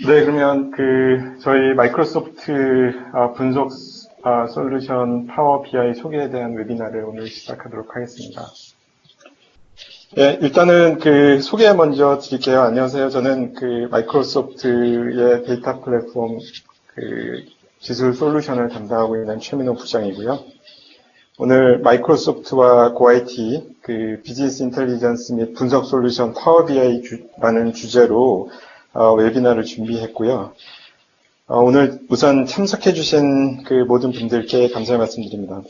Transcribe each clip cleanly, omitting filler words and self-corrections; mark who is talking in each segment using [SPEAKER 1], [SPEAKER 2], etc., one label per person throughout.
[SPEAKER 1] 네, 그러면 저희 마이크로소프트 분석 솔루션 파워 BI 소개에 대한 웨비나를 오늘 시작하도록 하겠습니다. 네, 일단은 소개 먼저 드릴게요. 안녕하세요. 저는 마이크로소프트의 데이터 플랫폼 기술 솔루션을 담당하고 있는 최민호 부장이고요. 오늘 마이크로소프트와 고IT 비즈니스 인텔리전스 및 분석 솔루션 파워 BI라는 주제로 웨비나를 준비했고요. 오늘 우선 참석해주신 모든 분들께 감사의 말씀드립니다.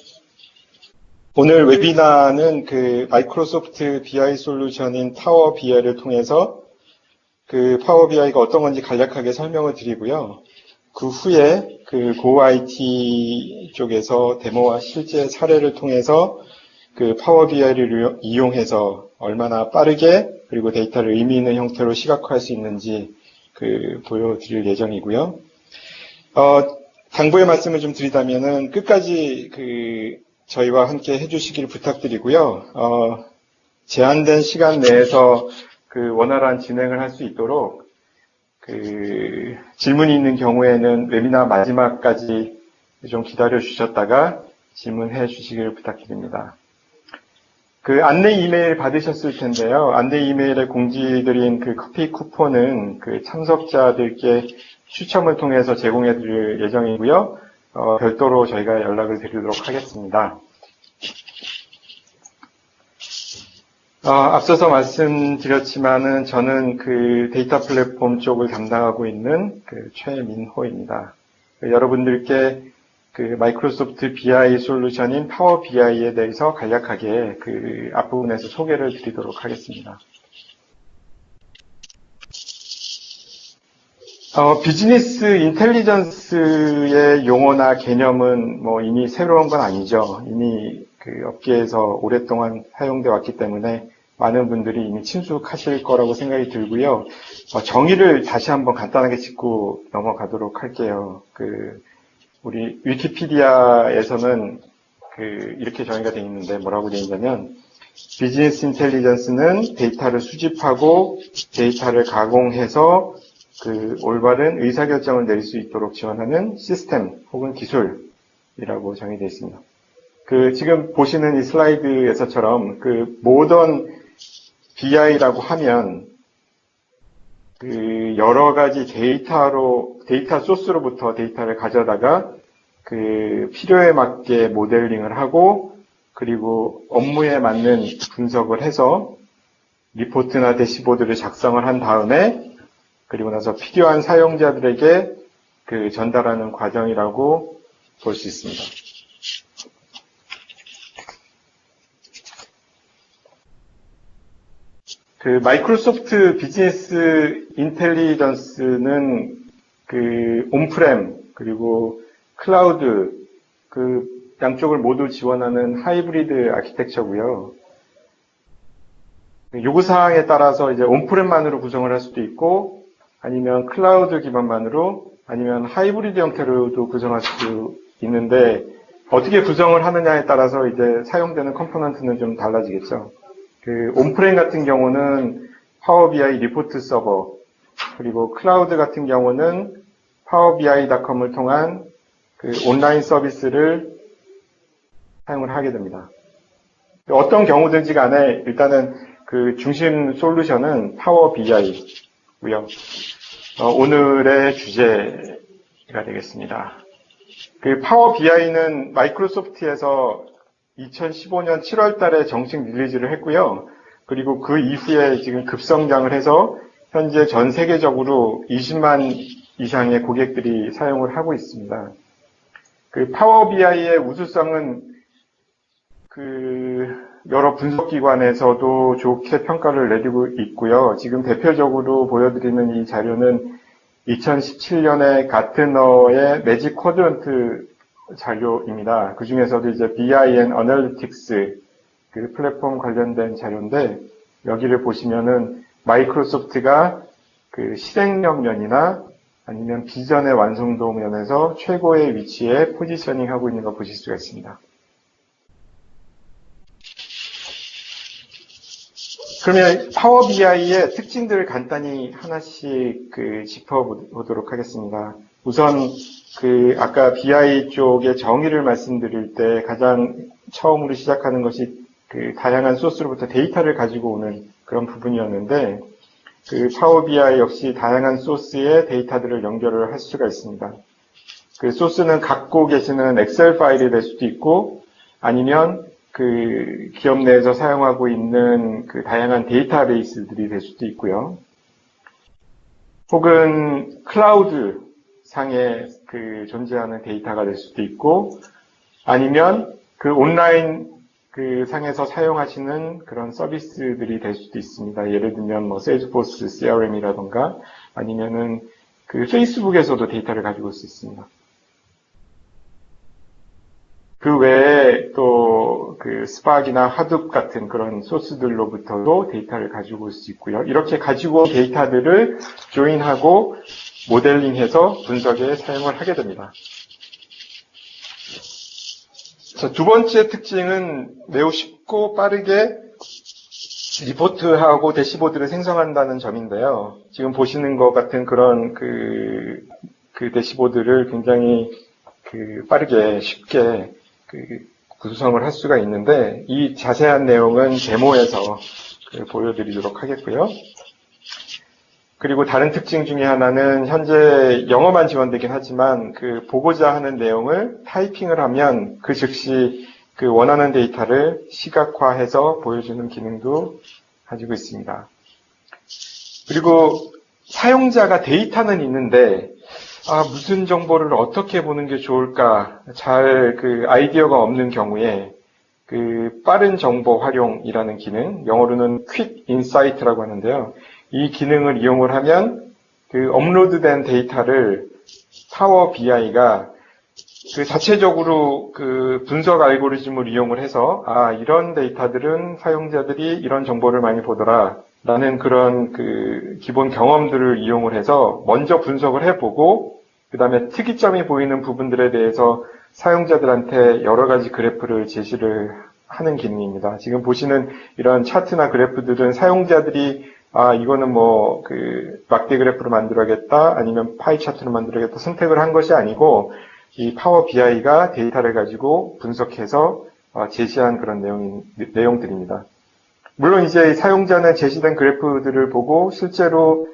[SPEAKER 1] 오늘 웨비나는 마이크로소프트 BI 솔루션인 파워 BI를 통해서 파워 BI가 어떤 건지 간략하게 설명을 드리고요. 그 후에 고IT 쪽에서 데모와 실제 사례를 통해서 파워 BI를 이용해서 얼마나 빠르게 그리고 데이터를 의미 있는 형태로 시각화할 수 있는지 보여드릴 예정이고요. 당부의 말씀을 좀 드리자면은 끝까지 저희와 함께 해주시길 부탁드리고요. 제한된 시간 내에서 원활한 진행을 할 수 있도록 질문이 있는 경우에는 웨비나 마지막까지 좀 기다려 주셨다가 질문해 주시길 부탁드립니다. 안내 이메일 받으셨을 텐데요. 안내 이메일에 공지드린 커피 쿠폰은 참석자들께 추첨을 통해서 제공해 드릴 예정이고요. 별도로 저희가 연락을 드리도록 하겠습니다. 앞서서 말씀드렸지만은 저는 데이터 플랫폼 쪽을 담당하고 있는 최민호입니다. 여러분들께 마이크로소프트 BI 솔루션인 파워 BI에 대해서 간략하게 앞부분에서 소개를 드리도록 하겠습니다. 비즈니스 인텔리전스의 용어나 개념은 이미 새로운 건 아니죠. 이미 업계에서 오랫동안 사용되어 왔기 때문에 많은 분들이 이미 친숙하실 거라고 생각이 들고요. 정의를 다시 한번 간단하게 짚고 넘어가도록 할게요. 우리 위키피디아에서는 이렇게 정의가 되어 있는데 뭐라고 되어 있냐면 비즈니스 인텔리전스는 데이터를 수집하고 데이터를 가공해서 올바른 의사결정을 내릴 수 있도록 지원하는 시스템 혹은 기술이라고 정의되어 있습니다. 지금 보시는 이 슬라이드에서처럼 모던 BI라고 하면 여러 가지 데이터 소스로부터 데이터를 가져다가 필요에 맞게 모델링을 하고 그리고 업무에 맞는 분석을 해서 리포트나 대시보드를 작성을 한 다음에 그리고 나서 필요한 사용자들에게 전달하는 과정이라고 볼 수 있습니다. 마이크로소프트 비즈니스 인텔리전스는 온프렘 그리고 클라우드 양쪽을 모두 지원하는 하이브리드 아키텍처고요. 요구사항에 따라서 이제 온프렘만으로 구성을 할 수도 있고 아니면 클라우드 기반만으로 아니면 하이브리드 형태로도 구성할 수 있는데 어떻게 구성을 하느냐에 따라서 이제 사용되는 컴포넌트는 좀 달라지겠죠. 온프렘 같은 경우는 파워 BI 리포트 서버, 그리고 클라우드 같은 경우는 파워BI.com을 통한 온라인 서비스를 사용을 하게 됩니다. 어떤 경우든지 간에 일단은 중심 솔루션은 파워 BI고요. 오늘의 주제가 되겠습니다. 파워 BI는 마이크로소프트에서 2015년 7월 달에 정식 릴리즈를 했고요. 그리고 그 이후에 지금 급성장을 해서 현재 전 세계적으로 20만 이상의 고객들이 사용을 하고 있습니다. 그 파워 BI의 우수성은 여러 분석기관에서도 좋게 평가를 내리고 있고요. 지금 대표적으로 보여드리는 이 자료는 2017년에 가트너의 매직 쿼드런트 자료입니다. 그 중에서도 이제 BI&, 어널리틱스 그 플랫폼 관련된 자료인데, 여기를 보시면은 마이크로소프트가 그 실행력 면이나 아니면 비전의 완성도 면에서 최고의 위치에 포지셔닝 하고 있는 거 보실 수가 있습니다. 그러면 파워 BI의 특징들을 간단히 하나씩 짚어보도록 하겠습니다. 우선 아까 BI 쪽의 정의를 말씀드릴 때 가장 처음으로 시작하는 것이 다양한 소스로부터 데이터를 가지고 오는 그런 부분이었는데, 파워 BI 역시 다양한 소스의 데이터들을 연결을 할 수가 있습니다. 그 소스는 갖고 계시는 엑셀 파일이 될 수도 있고, 아니면 기업 내에서 사용하고 있는 다양한 데이터베이스들이 될 수도 있고요. 혹은 클라우드 상에 존재하는 데이터가 될 수도 있고, 아니면 온라인 상에서 사용하시는 그런 서비스들이 될 수도 있습니다. 예를 들면 세일즈포스 CRM이라던가 아니면은 페이스북에서도 데이터를 가지고 올 수 있습니다. 그 외에 또 스팍이나 하둡 같은 그런 소스들로부터도 데이터를 가지고 올 수 있고요. 이렇게 가지고 온 데이터들을 조인하고 모델링해서 분석에 사용을 하게 됩니다. 자, 두 번째 특징은 매우 쉽고 빠르게 리포트하고 대시보드를 생성한다는 점인데요. 지금 보시는 것 같은 그런 대시보드를 굉장히 빠르게 쉽게 구성을 할 수가 있는데, 이 자세한 내용은 데모에서 보여드리도록 하겠고요. 그리고 다른 특징 중에 하나는 현재 영어만 지원되긴 하지만 보고자 하는 내용을 타이핑을 하면 즉시 원하는 데이터를 시각화해서 보여주는 기능도 가지고 있습니다. 그리고 사용자가 데이터는 있는데 무슨 정보를 어떻게 보는 게 좋을까 잘 아이디어가 없는 경우에 빠른 정보 활용이라는 기능, 영어로는 퀵 인사이트라고 하는데요. 이 기능을 이용을 하면 업로드된 데이터를 파워 BI가 자체적으로 분석 알고리즘을 이용을 해서 이런 데이터들은 사용자들이 이런 정보를 많이 보더라 라는 그런 기본 경험들을 이용을 해서 먼저 분석을 해보고, 그 다음에 특이점이 보이는 부분들에 대해서 사용자들한테 여러 가지 그래프를 제시를 하는 기능입니다. 지금 보시는 이런 차트나 그래프들은 사용자들이 이거는 막대 그래프로 만들어야겠다, 아니면 파이 차트로 만들어야겠다 선택을 한 것이 아니고, 이 파워 BI가 데이터를 가지고 분석해서 제시한 그런 내용들입니다. 물론 이제 사용자는 제시된 그래프들을 보고 실제로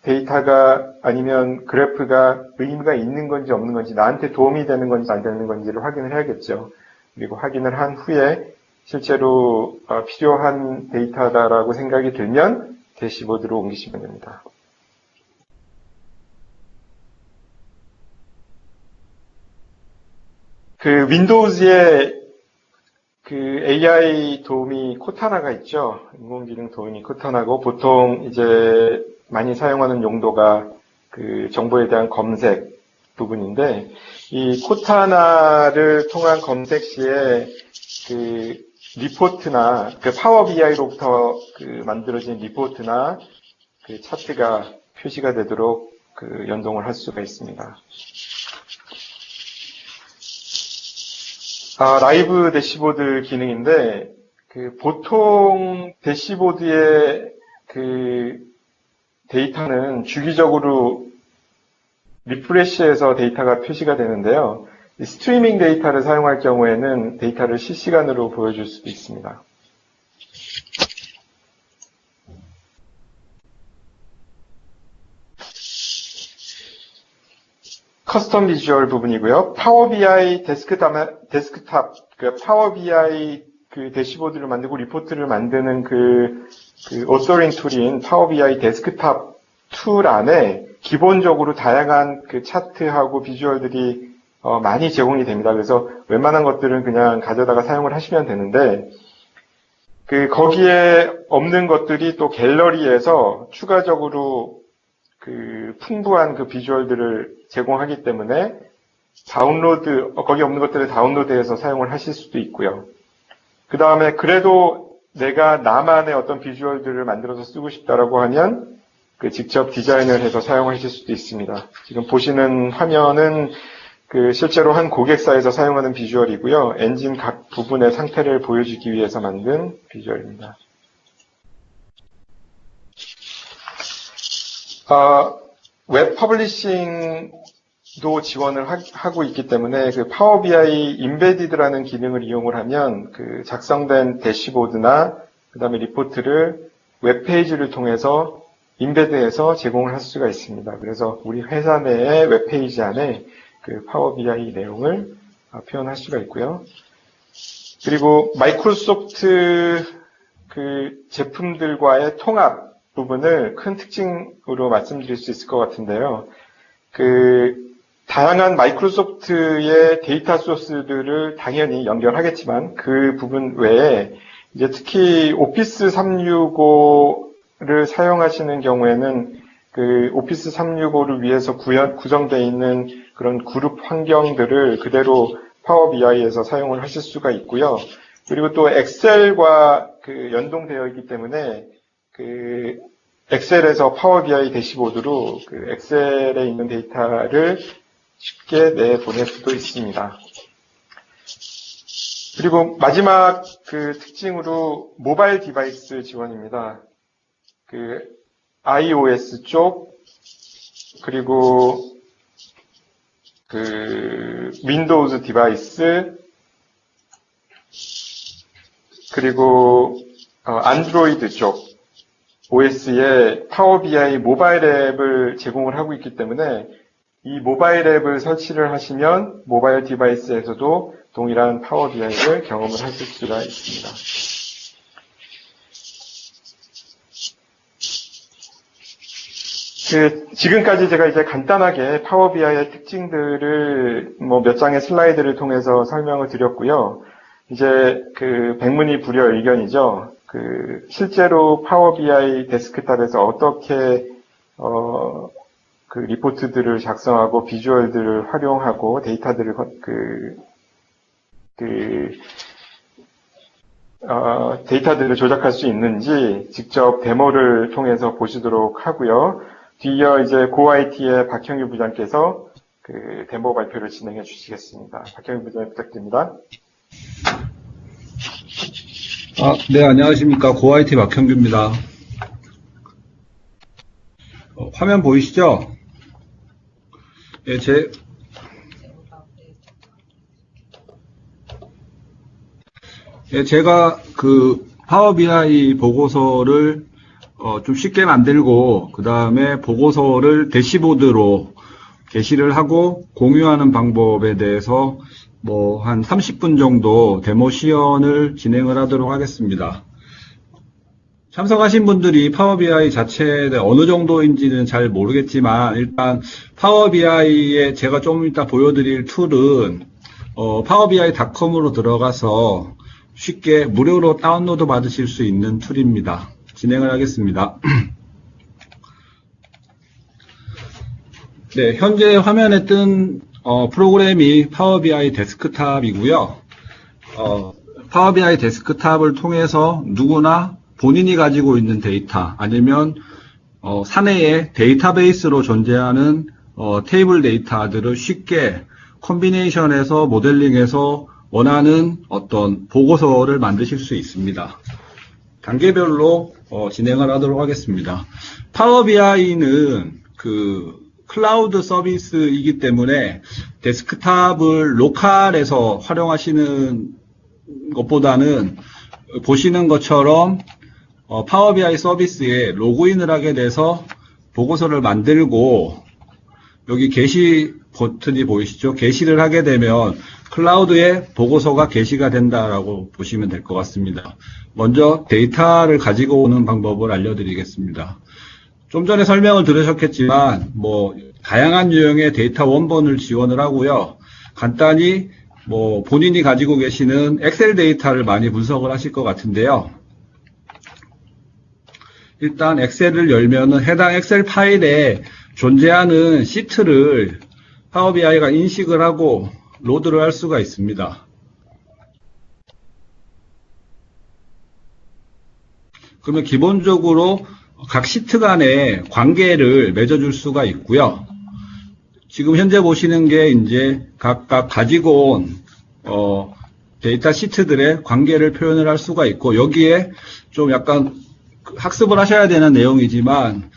[SPEAKER 1] 데이터가 아니면 그래프가 의미가 있는 건지 없는 건지, 나한테 도움이 되는 건지 안 되는 건지를 확인을 해야겠죠. 그리고 확인을 한 후에 실제로 필요한 데이터다라고 생각이 들면 대시보드로 옮기시면 됩니다. 윈도우즈에 AI 도우미 코타나가 있죠. 인공지능 도우미 코타나고, 보통 이제 많이 사용하는 용도가 정보에 대한 검색 부분인데, 이 코타나를 통한 검색 시에 리포트나 파워 BI로부터 만들어진 리포트나 차트가 표시가 되도록 연동을 할 수가 있습니다. 라이브 대시보드 기능인데, 보통 대시보드의 데이터는 주기적으로 리프레시해서 데이터가 표시가 되는데요. 스트리밍 데이터를 사용할 경우에는 데이터를 실시간으로 보여줄 수도 있습니다. 커스텀 비주얼 부분이고요. 파워 BI 데스크탑, 그 파워 BI 그 대시보드를 만들고 리포트를 만드는 그 오서링 툴인 파워 BI 데스크탑 툴 안에 기본적으로 다양한 그 차트하고 비주얼들이 많이 제공이 됩니다. 그래서 웬만한 것들은 그냥 가져다가 사용을 하시면 되는데, 거기에 없는 것들이 또 갤러리에서 추가적으로 풍부한 그 비주얼들을 제공하기 때문에 거기 없는 것들을 다운로드해서 사용을 하실 수도 있고요. 그 다음에 그래도 내가 나만의 어떤 비주얼들을 만들어서 쓰고 싶다라고 하면 직접 디자인을 해서 사용하실 수도 있습니다. 지금 보시는 화면은 실제로 한 고객사에서 사용하는 비주얼이고요. 엔진 각 부분의 상태를 보여주기 위해서 만든 비주얼입니다. 웹 퍼블리싱도 지원을 하고 있기 때문에 파워 BI 임베디드라는 기능을 이용을 하면 작성된 대시보드나 그 다음에 리포트를 웹페이지를 통해서 임베드해서 제공을 할 수가 있습니다. 그래서 우리 회사 내의 웹페이지 안에 파워 BI 내용을 표현할 수가 있고요. 그리고 마이크로소프트 제품들과의 통합 부분을 큰 특징으로 말씀드릴 수 있을 것 같은데요. 다양한 마이크로소프트의 데이터 소스들을 당연히 연결하겠지만 그 부분 외에 이제 특히 오피스 365를 사용하시는 경우에는 오피스 365를 위해서 구성되어 있는 그런 그룹 환경들을 그대로 파워 BI에서 사용을 하실 수가 있고요. 그리고 또 엑셀과 연동되어 있기 때문에 엑셀에서 파워 BI 대시보드로 엑셀에 있는 데이터를 쉽게 내보낼 수도 있습니다. 그리고 마지막 특징으로 모바일 디바이스 지원입니다. iOS 쪽, 그리고 윈도우즈 디바이스, 그리고 안드로이드 쪽 OS에 파워 BI 모바일 앱을 제공을 하고 있기 때문에 이 모바일 앱을 설치를 하시면 모바일 디바이스에서도 동일한 파워 BI를 경험을 하실 수가 있습니다. 지금까지 제가 이제 간단하게 파워 BI의 특징들을 몇 장의 슬라이드를 통해서 설명을 드렸고요. 이제 백문이 불여일견이죠. 실제로 파워 BI 데스크탑에서 어떻게 리포트들을 작성하고 비주얼들을 활용하고 데이터들을 데이터들을 조작할 수 있는지 직접 데모를 통해서 보시도록 하고요. 뒤이어 이제 고IT의 박형규 부장께서 데모 발표를 진행해 주시겠습니다. 박형규 부장님 부탁드립니다.
[SPEAKER 2] 네, 안녕하십니까. 고IT 박형규입니다. 화면 보이시죠? 예, 제가 파워 BI 보고서를 좀 쉽게 만들고 그 다음에 보고서를 대시보드로 게시를 하고 공유하는 방법에 대해서 한 30분 정도 데모 시연을 진행을 하도록 하겠습니다. 참석하신 분들이 파워 BI 자체에 어느 정도인지는 잘 모르겠지만 일단 파워 BI에 제가 좀 이따 보여드릴 툴은 파워BI.com으로 들어가서 쉽게 무료로 다운로드 받으실 수 있는 툴입니다. 진행을 하겠습니다. 네, 현재 화면에 뜬 프로그램이 파워BI 데스크탑이고요. 파워BI 데스크탑을 통해서 누구나 본인이 가지고 있는 데이터 아니면 사내의 데이터베이스로 존재하는 테이블 데이터들을 쉽게 콤비네이션해서 모델링해서 원하는 어떤 보고서를 만드실 수 있습니다. 단계별로 진행을 하도록 하겠습니다. 파워BI는 클라우드 서비스이기 때문에 데스크탑을 로컬에서 활용하시는 것보다는 보시는 것처럼 파워BI 서비스에 로그인을 하게 돼서 보고서를 만들고 여기 게시 버튼이 보이시죠? 게시를 하게 되면 클라우드에 보고서가 게시가 된다라고 보시면 될 것 같습니다. 먼저 데이터를 가지고 오는 방법을 알려드리겠습니다. 좀 전에 설명을 들으셨겠지만 다양한 유형의 데이터 원본을 지원을 하고요. 간단히 본인이 가지고 계시는 엑셀 데이터를 많이 분석을 하실 것 같은데요. 일단 엑셀을 열면은 해당 엑셀 파일에 존재하는 시트를 파워 BI가 인식을 하고 로드를 할 수가 있습니다. 그러면 기본적으로 각 시트 간의 관계를 맺어줄 수가 있고요. 지금 현재 보시는 게 이제 각각 가지고 온 데이터 시트들의 관계를 표현을 할 수가 있고, 여기에 좀 약간 학습을 하셔야 되는 내용이지만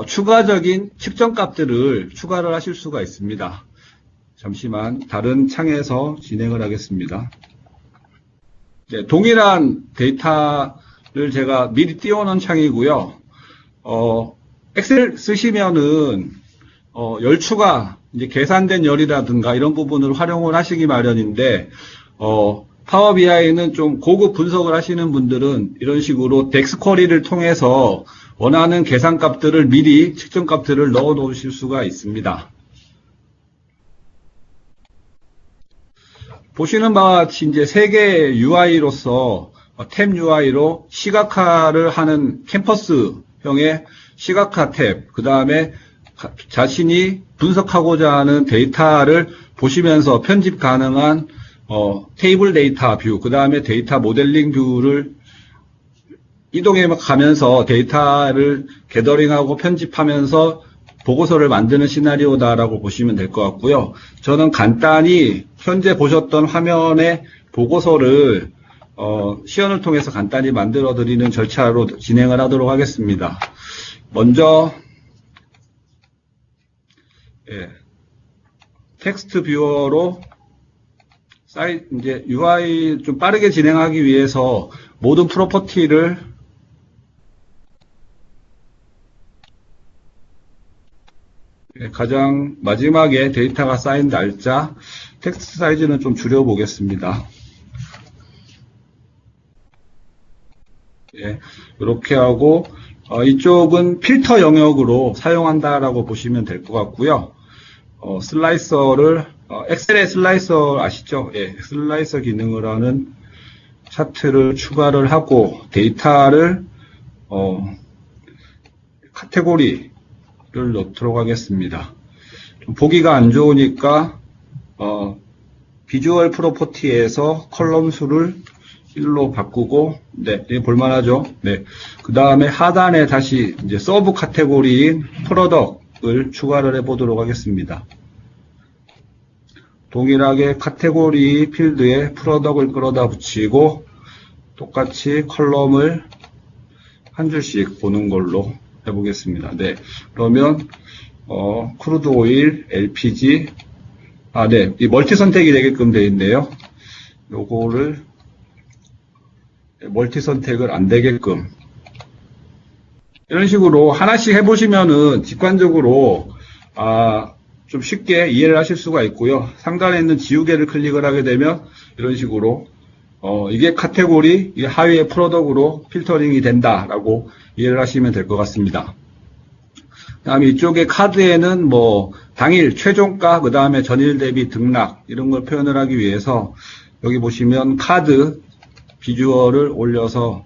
[SPEAKER 2] 추가적인 측정 값들을 추가를 하실 수가 있습니다. 잠시만 다른 창에서 진행을 하겠습니다. 네, 동일한 데이터를 제가 미리 띄워놓은 창이고요. 엑셀 쓰시면은 열 추가, 이제 계산된 열이라든가 이런 부분을 활용을 하시기 마련인데, 파워 BI는 좀 고급 분석을 하시는 분들은 이런 식으로 덱스 쿼리를 통해서 원하는 계산 값들을 미리 측정 값들을 넣어 놓으실 수가 있습니다. 보시는 바와 같이 이제 세 개의 UI로서 탭 UI로 시각화를 하는 캠퍼스형의 시각화 탭, 그 다음에 자신이 분석하고자 하는 데이터를 보시면서 편집 가능한 테이블 데이터 뷰, 그 다음에 데이터 모델링 뷰를 이동해 가면서 데이터를 게더링하고 편집하면서 보고서를 만드는 시나리오다라고 보시면 될 것 같고요. 저는 간단히 현재 보셨던 화면의 보고서를 시연을 통해서 간단히 만들어 드리는 절차로 진행을 하도록 하겠습니다. 먼저 텍스트 뷰어로 이제 UI 좀 빠르게 진행하기 위해서 모든 프로퍼티를 가장 마지막에 데이터가 쌓인 날짜, 텍스트 사이즈는 좀 줄여보겠습니다. 이렇게 하고 이쪽은 필터 영역으로 사용한다라고 보시면 될 것 같고요. 슬라이서를 엑셀의 슬라이서 아시죠? 슬라이서 기능을 하는 차트를 추가를 하고 데이터를 카테고리를 넣도록 하겠습니다. 좀 보기가 안 좋으니까 비주얼 프로퍼티에서 컬럼 수를 1로 바꾸고, 볼만하죠? 그 다음에 하단에 다시 이제 서브 카테고리인 프로덕을 추가를 해보도록 하겠습니다. 동일하게 카테고리 필드에 프로덕을 끌어다 붙이고, 똑같이 컬럼을 한 줄씩 보는 걸로 해보겠습니다. 그러면, 크루드 오일, LPG, 이 멀티 선택이 되게끔 되어 있네요. 요거를 멀티 선택을 안 되게끔 이런 식으로 하나씩 해보시면은 직관적으로 좀 쉽게 이해를 하실 수가 있고요. 상단에 있는 지우개를 클릭을 하게 되면 이런 식으로 이게 카테고리, 이게 하위의 프로덕으로 필터링이 된다라고 이해를 하시면 될 것 같습니다. 다음에 이쪽에 카드에는 당일 최종가, 그 다음에 전일 대비 등락 이런 걸 표현을 하기 위해서 여기 보시면 카드 비주얼을 올려서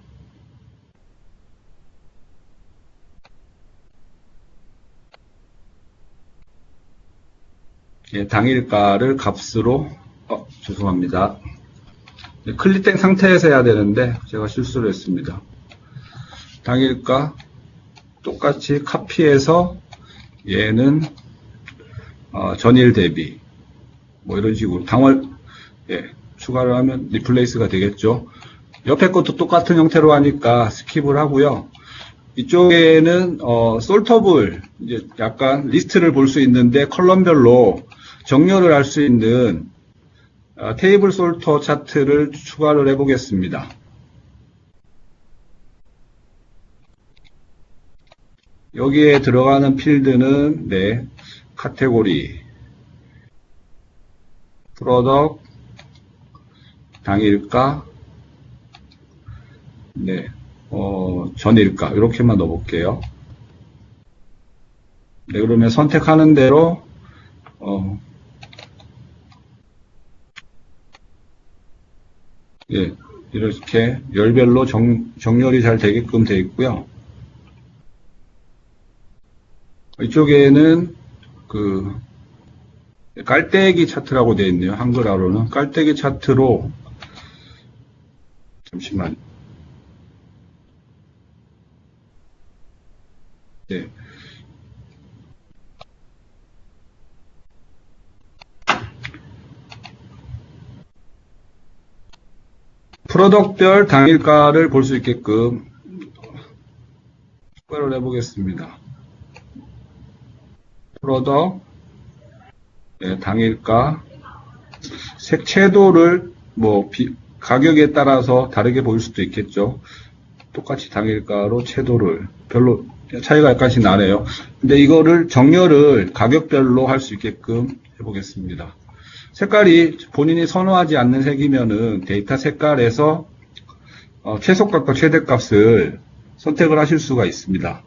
[SPEAKER 2] 당일가를 값으로 죄송합니다. 클릭된 상태에서 해야 되는데 제가 실수를 했습니다. 당일가 똑같이 카피해서 얘는 전일 대비 이런 식으로 당월 추가를 하면 리플레이스가 되겠죠. 옆에 것도 똑같은 형태로 하니까 스킵을 하고요. 이쪽에는 솔터블 이제 약간 리스트를 볼 수 있는데 컬럼별로 정렬을 할 수 있는 테이블 솔터 차트를 추가를 해 보겠습니다. 여기에 들어가는 필드는 카테고리 프로덕트, 당일가, 네, 전일가, 이렇게만 넣어볼게요. 네, 그러면 선택하는 대로, 예, 이렇게 열별로 정렬이 잘 되게끔 되어 있고요. 이쪽에는 깔때기 차트라고 되어 있네요. 한글화로는 깔때기 차트로, 잠시만. 네. 프로덕트별 당일가를 볼 수 있게끔 추가를 해보겠습니다. 프로덕트, 네, 당일가, 색채도를 가격에 따라서 다르게 보일 수도 있겠죠. 똑같이 당일가로 채도를 별로 차이가 약간씩 나네요. 근데 이거를 정렬을 가격별로 할 수 있게끔 해보겠습니다. 색깔이 본인이 선호하지 않는 색이면은 데이터 색깔에서 최소값과 최대값을 선택을 하실 수가 있습니다.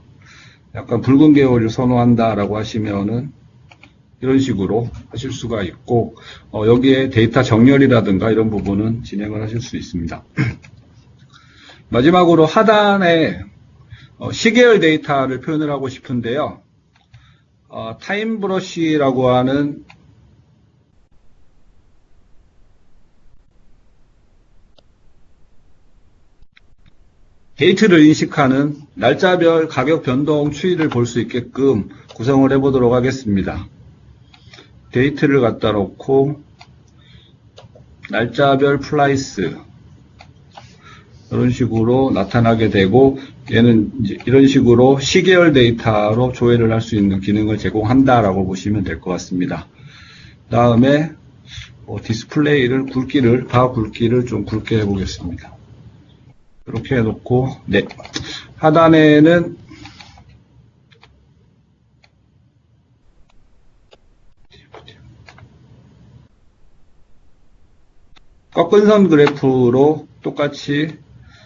[SPEAKER 2] 약간 붉은 계열을 선호한다라고 하시면은 이런 식으로 하실 수가 있고, 여기에 데이터 정렬이라든가 이런 부분은 진행을 하실 수 있습니다. 마지막으로 하단에 시계열 데이터를 표현을 하고 싶은데요. 타임 브러쉬라고 하는 데이트를 인식하는 날짜별 가격 변동 추이를 볼 수 있게끔 구성을 해보도록 하겠습니다. 데이트를 갖다 놓고 날짜별 플라이스 이런 식으로 나타나게 되고, 얘는 이제 이런 식으로 시계열 데이터로 조회를 할 수 있는 기능을 제공한다라고 보시면 될 것 같습니다. 다음에 디스플레이를 바 굵기를 좀 굵게 해보겠습니다. 이렇게 해놓고, 네, 하단에는 꺾은 선 그래프로 똑같이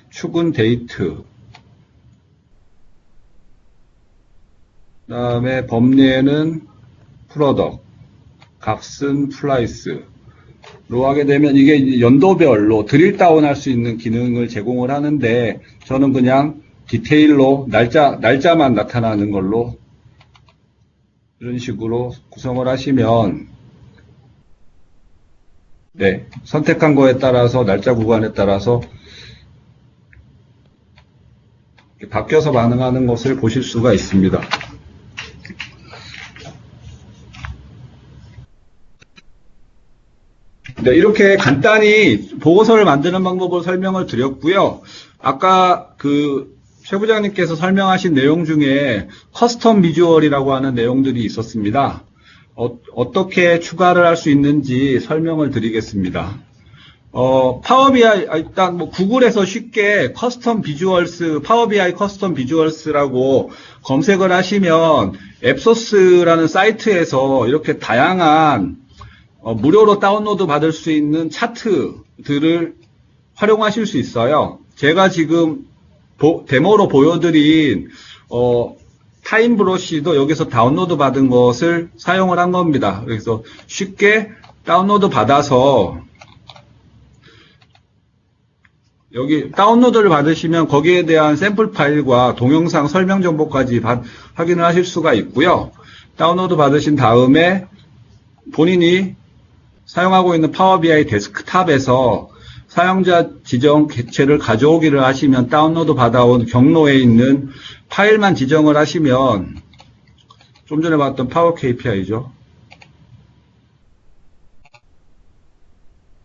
[SPEAKER 2] 축은 데이트, 그 다음에 범례는 프로덕트, 값은 플라이스 로 하게 되면 이게 연도별로 드릴 다운 할 수 있는 기능을 제공을 하는데, 저는 그냥 디테일로 날짜만 나타나는 걸로 이런 식으로 구성을 하시면, 네, 선택한 거에 따라서 날짜 구간에 따라서 바뀌어서 반응하는 것을 보실 수가 있습니다. 네, 이렇게 간단히 보고서를 만드는 방법을 설명을 드렸고요. 아까 최 부장님께서 설명하신 내용 중에 커스텀 비주얼이라고 하는 내용들이 있었습니다. 어떻게 추가를 할 수 있는지 설명을 드리겠습니다. 파워 BI, 일단 구글에서 쉽게 커스텀 비주얼스, 파워 BI 커스텀 비주얼스라고 검색을 하시면 앱소스라는 사이트에서 이렇게 다양한 무료로 다운로드 받을 수 있는 차트들을 활용하실 수 있어요. 제가 지금 데모로 보여드린 타임 브러쉬도 여기서 다운로드 받은 것을 사용을 한 겁니다. 그래서 쉽게 다운로드 받아서 여기 다운로드를 받으시면 거기에 대한 샘플 파일과 동영상 설명 정보까지 확인을 하실 수가 있고요. 다운로드 받으신 다음에 본인이 사용하고 있는 파워 BI 데스크탑에서 사용자 지정 객체를 가져오기를 하시면 다운로드 받아온 경로에 있는 파일만 지정을 하시면, 좀 전에 봤던 파워 KPI죠.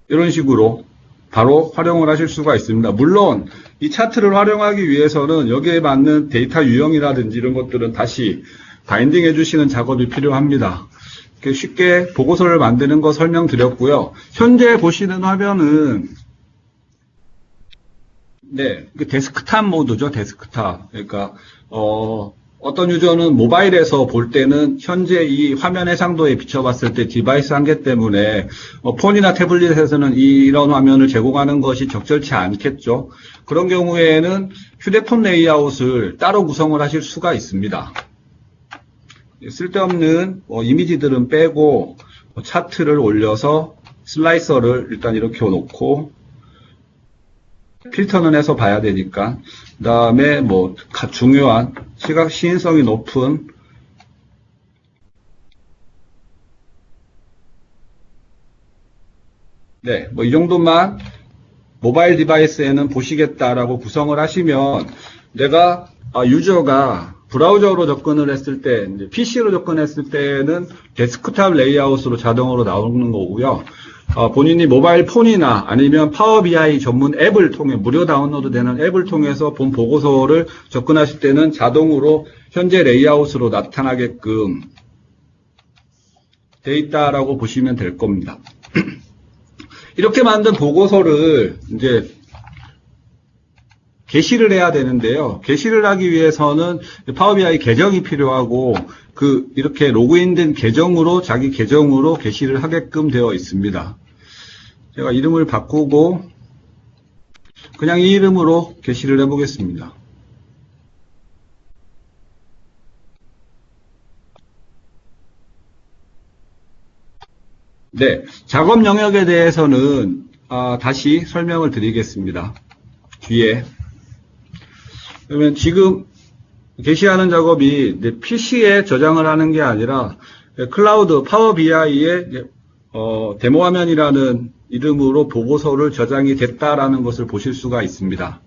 [SPEAKER 2] 이런 식으로 바로 활용을 하실 수가 있습니다. 물론 이 차트를 활용하기 위해서는 여기에 맞는 데이터 유형이라든지 이런 것들은 다시 바인딩 해주시는 작업이 필요합니다. 쉽게 보고서를 만드는 거 설명드렸고요. 현재 보시는 화면은 네, 데스크탑 모드죠. 데스크탑. 그러니까 어떤 유저는 모바일에서 볼 때는 현재 이 화면 해상도에 비춰봤을 때 디바이스 한계 때문에 폰이나 태블릿에서는 이런 화면을 제공하는 것이 적절치 않겠죠. 그런 경우에는 휴대폰 레이아웃을 따로 구성을 하실 수가 있습니다. 쓸데없는 이미지들은 빼고 차트를 올려서 슬라이서를 일단 이렇게 놓고 필터는 해서 봐야 되니까 그 다음에 중요한 시각 시인성이 높은 이 정도만 모바일 디바이스에는 보시겠다라고 구성을 하시면 내가 유저가 브라우저로 접근을 했을 때, PC로 접근했을 때는 데스크탑 레이아웃으로 자동으로 나오는 거고요. 본인이 모바일 폰이나 아니면 파워 BI 전문 앱을 통해 무료 다운로드 되는 앱을 통해서 본 보고서를 접근하실 때는 자동으로 현재 레이아웃으로 나타나게끔 돼 있다라고 보시면 될 겁니다. 이렇게 만든 보고서를 이제 게시를 해야 되는데요. 게시를 하기 위해서는 파워 BI 계정이 필요하고 이렇게 로그인된 계정으로 자기 계정으로 게시를 하게끔 되어 있습니다. 제가 이름을 바꾸고 그냥 이 이름으로 게시를 해보겠습니다. 네, 작업 영역에 대해서는 다시 설명을 드리겠습니다. 뒤에. 그러면 지금 게시하는 작업이 PC에 저장을 하는 게 아니라 클라우드 파워 BI의 데모 화면이라는 이름으로 보고서를 저장이 됐다라는 것을 보실 수가 있습니다.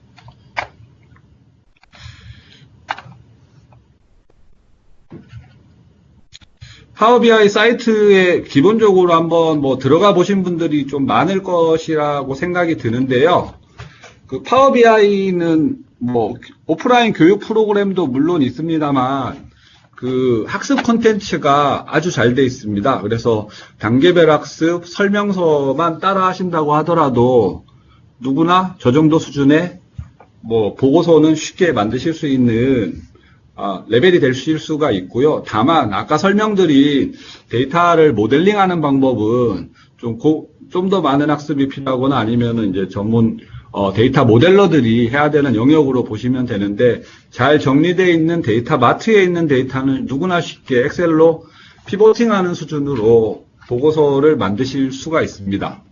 [SPEAKER 2] 파워 BI 사이트에 기본적으로 한번 들어가 보신 분들이 좀 많을 것이라고 생각이 드는데요. 파워 BI는 오프라인 교육 프로그램도 물론 있습니다만 학습 콘텐츠가 아주 잘 돼 있습니다. 그래서 단계별 학습 설명서만 따라 하신다고 하더라도 누구나 저 정도 수준의 보고서는 쉽게 만드실 수 있는 레벨이 될 수가 있고요. 다만 아까 설명드린 데이터를 모델링하는 방법은 좀 더 많은 학습이 필요하거나 아니면은 이제 전문 데이터 모델러들이 해야 되는 영역으로 보시면 되는데 잘 정리되어 있는 데이터 마트에 있는 데이터는 누구나 쉽게 엑셀로 피보팅하는 수준으로 보고서를 만드실 수가 있습니다.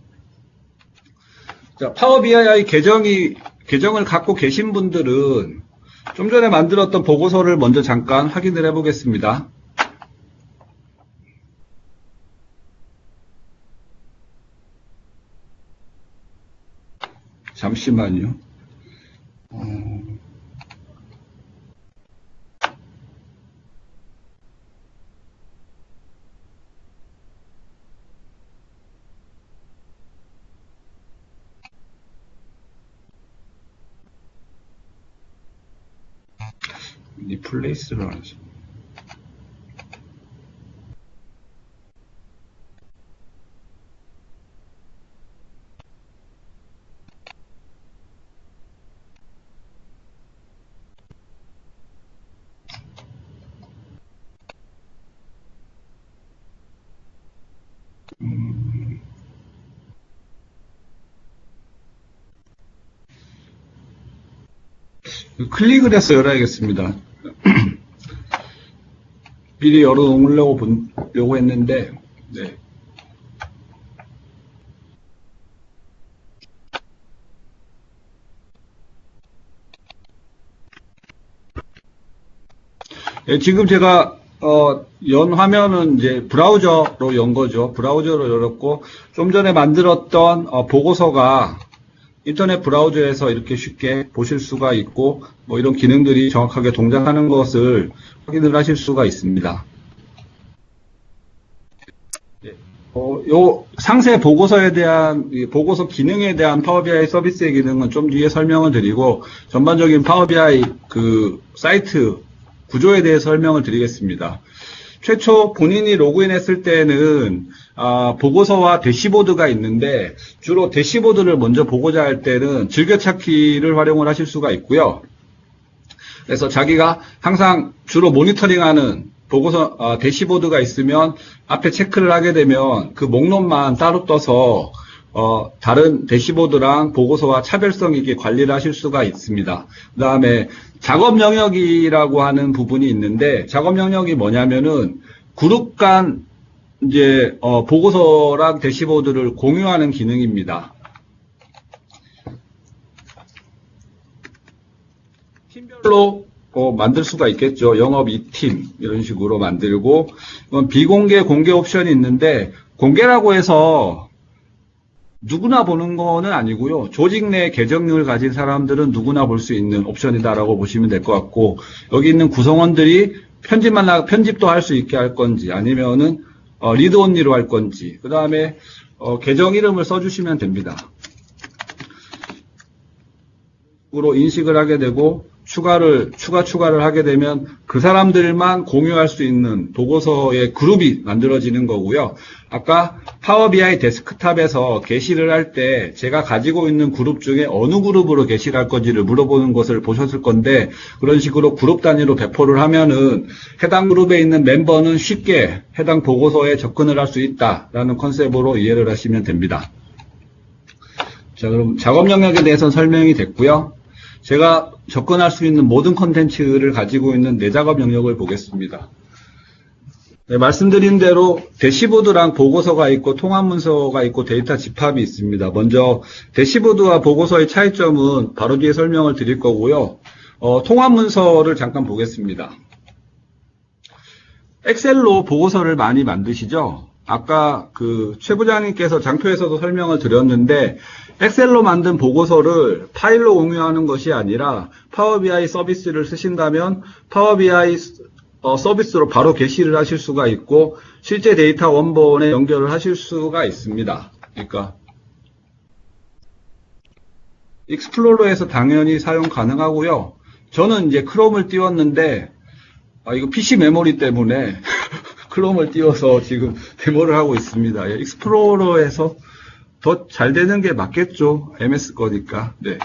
[SPEAKER 2] 자, 파워 BI 계정을 갖고 계신 분들은 좀 전에 만들었던 보고서를 먼저 잠깐 확인을 해 보겠습니다. 잠시만요. 리플레이스를 하죠. 클릭을 해서 열어야겠습니다. 미리 열어놓으려고 했는데, 네. 네, 지금 제가 연 화면은 이제 브라우저로 연 거죠. 브라우저로 열었고 좀 전에 만들었던 보고서가 인터넷 브라우저에서 이렇게 쉽게 보실 수가 있고 이런 기능들이 정확하게 동작하는 것을 확인을 하실 수가 있습니다. 요 상세 보고서에 대한 보고서 기능에 대한 파워 BI 서비스의 기능은 좀 뒤에 설명을 드리고 전반적인 파워 BI 사이트 구조에 대해 설명을 드리겠습니다. 최초 본인이 로그인했을 때는 보고서와 대시보드가 있는데 주로 대시보드를 먼저 보고자 할 때는 즐겨찾기를 활용을 하실 수가 있고요. 그래서 자기가 항상 주로 모니터링하는 보고서, 대시보드가 있으면 앞에 체크를 하게 되면 그 목록만 따로 떠서 다른 대시보드랑 보고서와 차별성 있게 관리를 하실 수가 있습니다. 그 다음에 작업 영역이라고 하는 부분이 있는데, 작업 영역이 뭐냐면은 그룹 간 이제 보고서랑 대시보드를 공유하는 기능입니다. 팀별로 만들 수가 있겠죠. 영업 2팀 이런 식으로 만들고, 비공개, 공개 옵션이 있는데, 공개라고 해서 누구나 보는 거는 아니고요. 조직 내 계정을 가진 사람들은 누구나 볼 수 있는 옵션이다라고 보시면 될 것 같고, 여기 있는 구성원들이 편집도 할 수 있게 할 건지, 아니면은 리드 온리로 할 건지, 그 다음에 계정 이름을 써주시면 됩니다. 으로 인식을 하게 되고, 추가를 하게 되면 그 사람들만 공유할 수 있는 보고서의 그룹이 만들어지는 거고요. 아까 파워 BI 데스크탑에서 게시를 할 때 제가 가지고 있는 그룹 중에 어느 그룹으로 게시를 할 건지를 물어보는 것을 보셨을 건데, 그런 식으로 그룹 단위로 배포를 하면은 해당 그룹에 있는 멤버는 쉽게 해당 보고서에 접근을 할 수 있다라는 컨셉으로 이해를 하시면 됩니다. 자, 그럼 작업 영역에 대해서는 설명이 됐고요. 제가 접근할 수 있는 모든 컨텐츠를 가지고 있는 내 작업 영역을 보겠습니다. 네, 말씀드린 대로 대시보드랑 보고서가 있고 통합 문서가 있고 데이터 집합이 있습니다. 먼저 대시보드와 보고서의 차이점은 바로 뒤에 설명을 드릴 거고요. 통합 문서를 잠깐 보겠습니다. 엑셀로 보고서를 많이 만드시죠? 아까 최 부장님께서 장표에서도 설명을 드렸는데, 엑셀로 만든 보고서를 파일로 공유하는 것이 아니라 파워 BI 서비스를 쓰신다면 파워 BI 서비스로 바로 게시를 하실 수가 있고, 실제 데이터 원본에 연결을 하실 수가 있습니다. 그러니까 익스플로러에서 당연히 사용 가능하고요. 저는 이제 크롬을 띄웠는데 이거 PC 메모리 때문에 크롬을 띄워서 지금 데모를 하고 있습니다. 익스플로러에서 더 잘 되는 게 맞겠죠. MS 거니까. 네.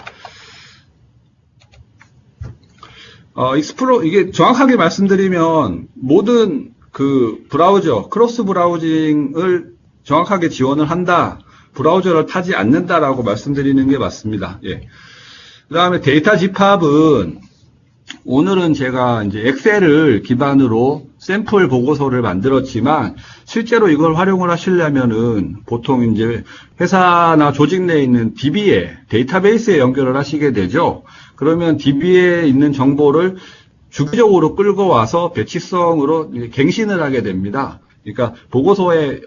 [SPEAKER 2] 이게 정확하게 말씀드리면 모든 브라우저, 크로스 브라우징을 정확하게 지원을 한다. 브라우저를 타지 않는다라고 말씀드리는 게 맞습니다. 예. 그 다음에 데이터 집합은 오늘은 제가 이제 엑셀을 기반으로 샘플 보고서를 만들었지만, 실제로 이걸 활용을 하시려면은 보통 이제 회사나 조직 내에 있는 DB에, 데이터베이스에 연결을 하시게 되죠. 그러면 DB에 있는 정보를 주기적으로 끌고 와서 배치성으로 갱신을 하게 됩니다. 그러니까 보고서에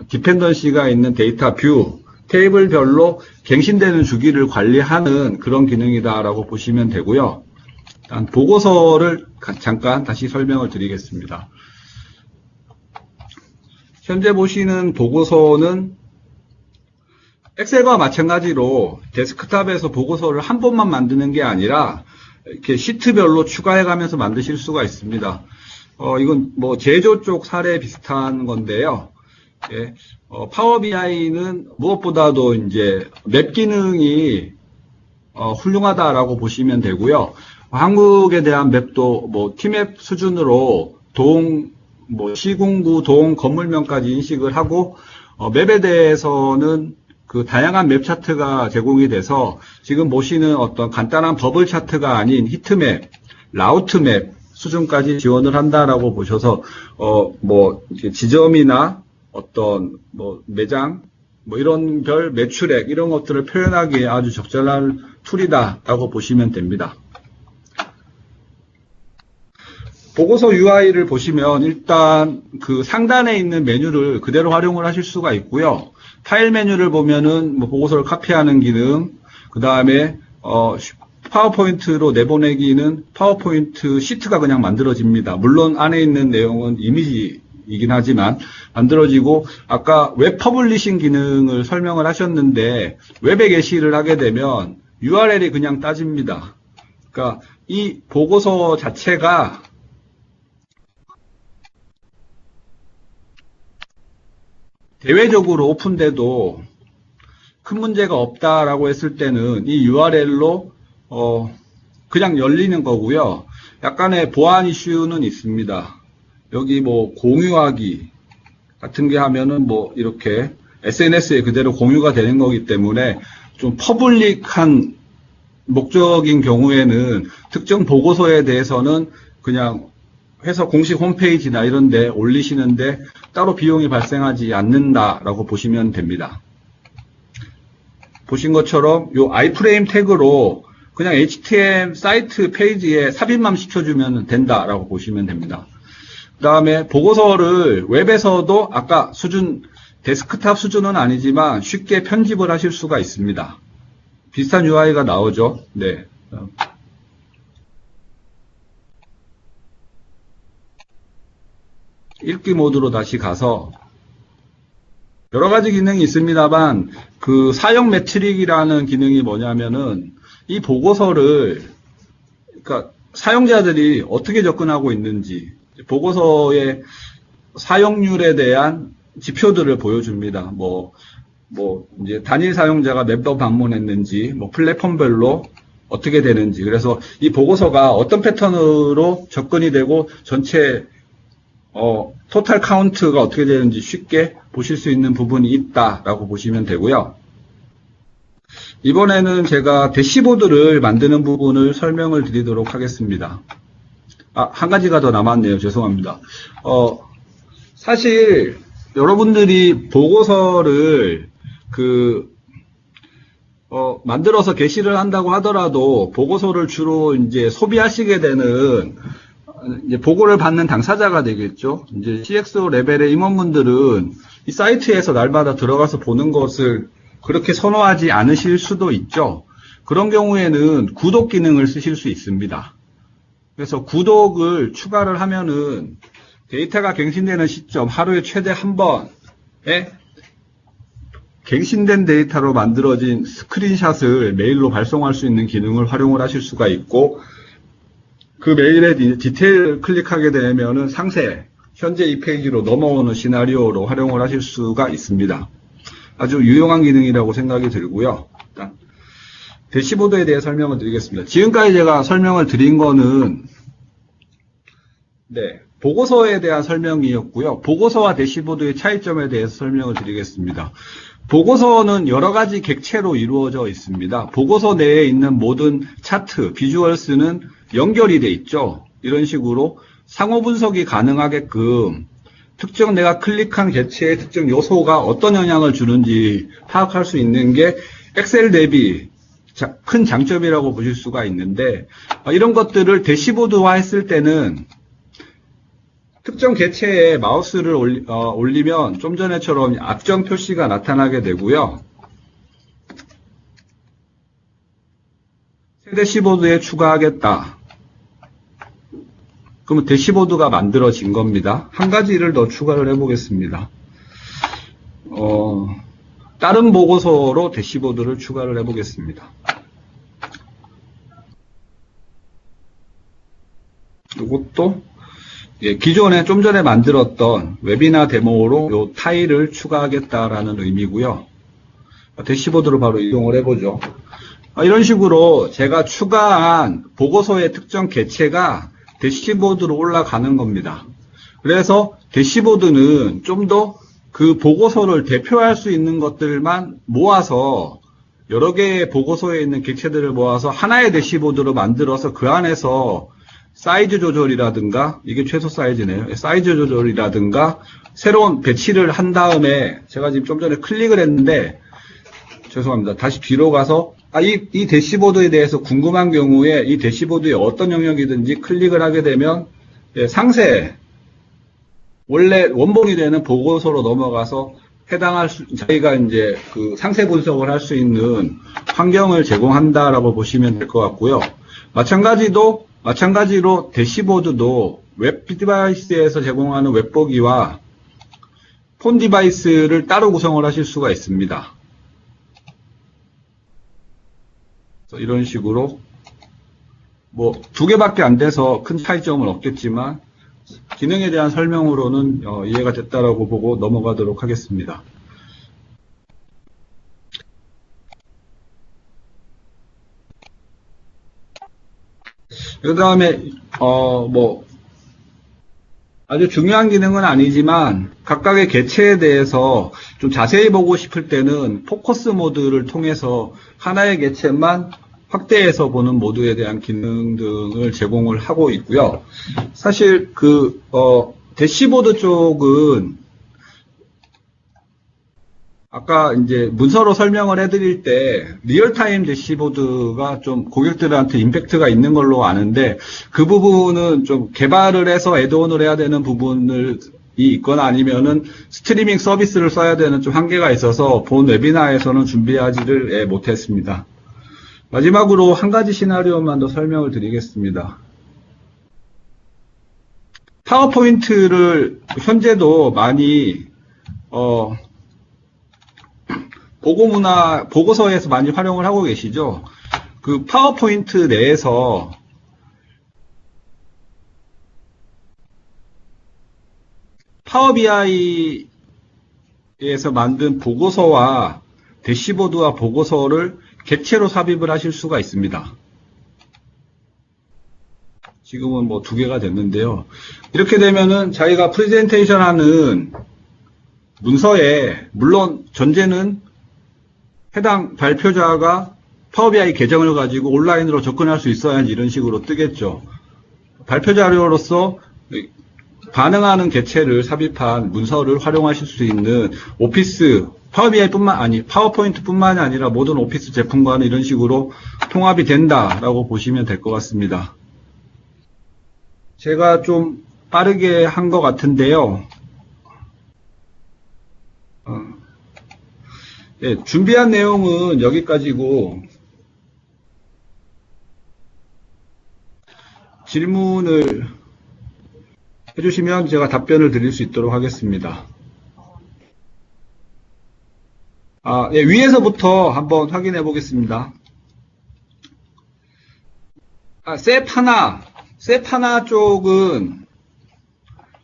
[SPEAKER 2] 디펜던시가 있는 데이터 뷰, 테이블별로 갱신되는 주기를 관리하는 그런 기능이다라고 보시면 되고요. 일단 보고서를 잠깐 다시 설명을 드리겠습니다. 현재 보시는 보고서는 엑셀과 마찬가지로 데스크탑에서 보고서를 한 번만 만드는 게 아니라 이렇게 시트별로 추가해가면서 만드실 수가 있습니다. 이건 뭐 제조 쪽 사례 비슷한 건데요. 예, 파워 BI는 무엇보다도 이제 맵 기능이 훌륭하다라고 보시면 되고요. 한국에 대한 맵도 뭐 티맵 수준으로 시군구, 동, 건물명까지 인식을 하고, 맵에 대해서는 다양한 맵 차트가 제공이 돼서 지금 보시는 어떤 간단한 버블 차트가 아닌 히트맵, 라우트맵 수준까지 지원을 한다라고 보셔서, 지점이나 어떤 매장, 이런 별 매출액, 이런 것들을 표현하기에 아주 적절한 툴이다라고 보시면 됩니다. 보고서 UI를 보시면 일단 상단에 있는 메뉴를 그대로 활용을 하실 수가 있고요. 파일 메뉴를 보면은 보고서를 카피하는 기능, 그 다음에 파워포인트로 내보내기는 파워포인트 시트가 그냥 만들어집니다. 물론 안에 있는 내용은 이미지이긴 하지만 만들어지고, 아까 웹 퍼블리싱 기능을 설명을 하셨는데 웹에 게시를 하게 되면 URL이 그냥 따집니다. 그러니까 이 보고서 자체가 대외적으로 오픈돼도 큰 문제가 없다라고 했을 때는 이 URL로 그냥 열리는 거고요. 약간의 보안 이슈는 있습니다. 여기 뭐 공유하기 같은 게 하면은 뭐 이렇게 SNS에 그대로 공유가 되는 거기 때문에 좀 퍼블릭한 목적인 경우에는 특정 보고서에 대해서는 그냥 회사 공식 홈페이지나 이런 데 올리시는데 따로 비용이 발생하지 않는다라고 보시면 됩니다. 보신 것처럼 요 아이프레임 태그로 그냥 HTML 사이트 페이지에 삽입만 시켜주면 된다라고 보시면 됩니다. 그 다음에 보고서를 웹에서도 아까 수준, 데스크탑 수준은 아니지만 쉽게 편집을 하실 수가 있습니다. 비슷한 UI가 나오죠. 네. 읽기 모드로 다시 가서 여러 가지 기능이 있습니다만 그 사용 매트릭이라는 기능이 뭐냐면은 이 보고서를 그러니까 사용자들이 어떻게 접근하고 있는지 보고서의 사용률에 대한 지표들을 보여줍니다. 뭐 이제 단일 사용자가 몇 번 방문했는지, 뭐 플랫폼별로 어떻게 되는지. 그래서 이 보고서가 어떤 패턴으로 접근이 되고 전체 토탈 카운트가 어떻게 되는지 쉽게 보실 수 있는 부분이 있다라고 보시면 되고요. 이번에는 제가 대시보드를 만드는 부분을 설명을 드리도록 하겠습니다. 한 가지가 더 남았네요. 죄송합니다. 사실 여러분들이 보고서를 만들어서 게시를 한다고 하더라도 보고서를 주로 이제 소비하시게 되는 이제 보고를 받는 당사자가 되겠죠. 이제 CXO 레벨의 임원분들은 이 사이트에서 날마다 들어가서 보는 것을 그렇게 선호하지 않으실 수도 있죠. 그런 경우에는 구독 기능을 쓰실 수 있습니다. 그래서 구독을 추가를 하면은 데이터가 갱신되는 시점 하루에 최대 한 번에 갱신된 데이터로 만들어진 스크린샷을 메일로 발송할 수 있는 기능을 활용을 하실 수가 있고 그 메일에 디테일 클릭하게 되면은 상세, 현재 이 페이지로 넘어오는 시나리오로 활용을 하실 수가 있습니다. 아주 유용한 기능이라고 생각이 들고요. 일단 대시보드에 대해 설명을 드리겠습니다. 지금까지 제가 설명을 드린 거는 보고서에 대한 설명이었고요. 보고서와 대시보드의 차이점에 대해서 설명을 드리겠습니다. 보고서는 여러 가지 객체로 이루어져 있습니다. 보고서 내에 있는 모든 차트, 비주얼스는 연결이 돼 있죠. 이런 식으로 상호 분석이 가능하게끔 특정 내가 클릭한 객체의 특정 요소가 어떤 영향을 주는지 파악할 수 있는 게 엑셀 대비 큰 장점이라고 보실 수가 있는데 이런 것들을 대시보드화 했을 때는 특정 객체에 마우스를 올리면 좀 전에처럼 악정 표시가 나타나게 되고요. 새 대시보드에 추가하겠다. 그러면 대시보드가 만들어진 겁니다. 한 가지를 더 추가를 해보겠습니다. 다른 보고서로 대시보드를 추가를 해보겠습니다. 이것도 기존에 좀 전에 만들었던 웨비나 데모로 요 타일을 추가하겠다라는 의미고요. 대시보드로 바로 이동을 해보죠. 이런 식으로 제가 추가한 보고서의 특정 객체가 대시보드로 올라가는 겁니다. 그래서 대시보드는 좀 더 그 보고서를 대표할 수 있는 것들만 모아서 여러 개의 보고서에 있는 객체들을 모아서 하나의 대시보드로 만들어서 그 안에서 사이즈 조절이라든가 이게 최소 사이즈네요. 사이즈 조절이라든가 새로운 배치를 한 다음에 제가 지금 좀 전에 클릭을 했는데 죄송합니다. 다시 뒤로 가서 이 대시보드에 대해서 궁금한 경우에 이 대시보드의 어떤 영역이든지 클릭을 하게 되면 상세 원래 원본이 되는 보고서로 넘어가서 저희가 이제 그 상세 분석을 할 수 있는 환경을 제공한다라고 보시면 될 것 같고요. 마찬가지로 대시보드도 웹 디바이스에서 제공하는 웹보기와 폰 디바이스를 따로 구성을 하실 수가 있습니다. 이런 식으로 뭐 두 개밖에 안 돼서 큰 차이점은 없겠지만 기능에 대한 설명으로는 이해가 됐다라고 보고 넘어가도록 하겠습니다. 그 다음에, 아주 중요한 기능은 아니지만 각각의 개체에 대해서 좀 자세히 보고 싶을 때는 포커스 모드를 통해서 하나의 개체만 확대해서 보는 모드에 대한 기능 등을 제공을 하고 있고요. 사실 대시보드 쪽은 아까 이제 문서로 설명을 해드릴 때 리얼타임 대시보드가 좀 고객들한테 임팩트가 있는 걸로 아는데 그 부분은 좀 개발을 해서 애드온을 해야 되는 부분이 있거나 아니면은 스트리밍 서비스를 써야 되는 좀 한계가 있어서 본 웨비나에서는 준비하지를 못했습니다. 마지막으로 한 가지 시나리오만 더 설명을 드리겠습니다. 파워포인트를 현재도 많이 보고서에서 많이 활용을 하고 계시죠. 그 파워포인트 내에서 파워 BI에서 만든 보고서와 대시보드와 보고서를 객체로 삽입을 하실 수가 있습니다. 지금은 뭐 2개가 됐는데요. 이렇게 되면은 자기가 프레젠테이션 하는 문서에 물론 전제는 해당 발표자가 파워 BI 계정을 가지고 온라인으로 접근할 수 있어야지 이런 식으로 뜨겠죠. 발표 자료로서 반응하는 개체를 삽입한 문서를 활용하실 수 있는 오피스, 파워 BI뿐만 아니 파워포인트뿐만이 아니라 모든 오피스 제품과는 이런 식으로 통합이 된다라고 보시면 될 것 같습니다. 제가 좀 빠르게 한 것 같은데요. 네, 준비한 내용은 여기까지고 질문을 해주시면 제가 답변을 드릴 수 있도록 하겠습니다. 네, 위에서부터 한번 확인해 보겠습니다. 셉 하나 쪽은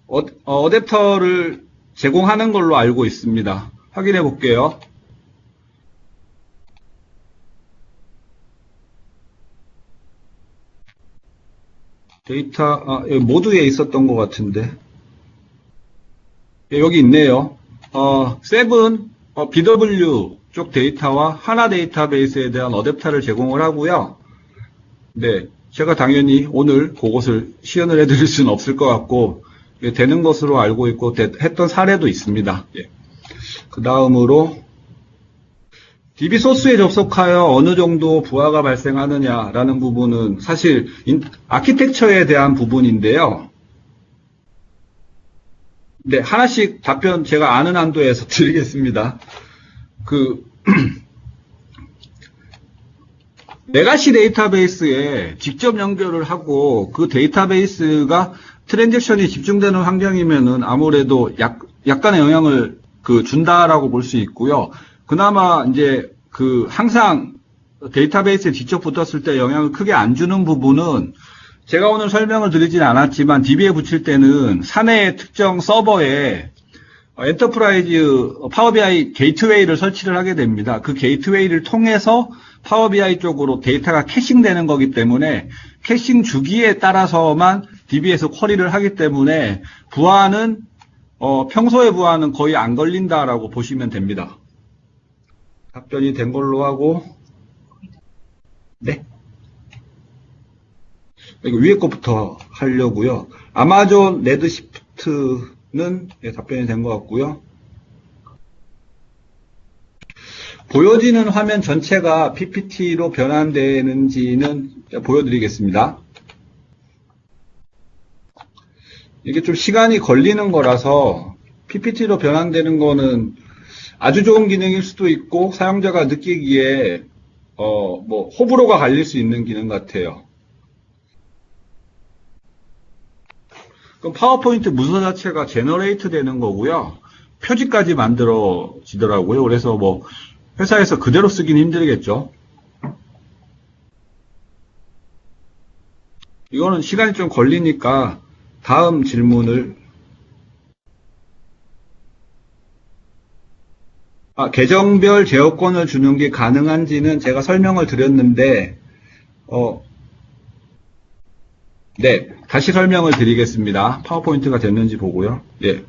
[SPEAKER 2] 어댑터를 제공하는 걸로 알고 있습니다. 확인해 볼게요. 데이터, 여기 모두에 있었던 것 같은데. 여기 있네요. 셉은 BW 쪽 데이터와 하나 데이터베이스에 대한 어댑터를 제공을 하고요. 네, 제가 당연히 오늘 그것을 시연을 해드릴 수는 없을 것 같고, 되는 것으로 알고 있고, 했던 사례도 있습니다. 예. 그 다음으로, DB 소스에 접속하여 어느 정도 부하가 발생하느냐라는 부분은 사실 아키텍처에 대한 부분인데요. 네, 하나씩 답변 제가 아는 한도에서 드리겠습니다. 레가시 데이터베이스에 직접 연결을 하고 그 데이터베이스가 트랜잭션이 집중되는 환경이면은 아무래도 약간의 영향을 준다라고 볼 수 있고요. 그나마 이제 항상 데이터베이스에 직접 붙었을 때 영향을 크게 안 주는 부분은 제가 오늘 설명을 드리진 않았지만 DB에 붙일 때는 사내의 특정 서버에 엔터프라이즈 파워 BI 게이트웨이를 설치를 하게 됩니다. 그 게이트웨이를 통해서 파워 BI 쪽으로 데이터가 캐싱되는 거기 때문에 캐싱 주기에 따라서만 DB에서 쿼리를 하기 때문에 부하는 평소의 부하는 거의 안 걸린다라고 보시면 됩니다. 답변이 된 걸로 하고, 네. 이거 위에 것부터 하려고요. 아마존 레드시프트는 답변이 된 것 같고요. 보여지는 화면 전체가 PPT로 변환되는지는 보여드리겠습니다. 이게 좀 시간이 걸리는 거라서 PPT로 변환되는 거는 아주 좋은 기능일 수도 있고 사용자가 느끼기에 호불호가 갈릴 수 있는 기능 같아요. 그럼 파워포인트 문서 자체가 제너레이트 되는 거고요. 표지까지 만들어지더라고요. 그래서 회사에서 그대로 쓰긴 힘들겠죠. 이거는 시간이 좀 걸리니까 다음 질문을 계정별 제어권을 주는 게 가능한지는 제가 설명을 드렸는데 네, 다시 설명을 드리겠습니다. 파워포인트가 됐는지 보고요. 예.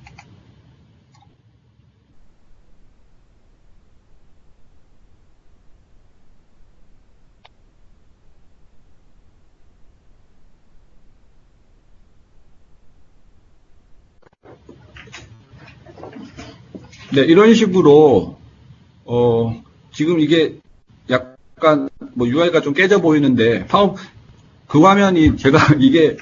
[SPEAKER 2] 네, 이런 식으로 지금 이게 약간 뭐 UI가 좀 깨져 보이는데 그 화면이 제가 이게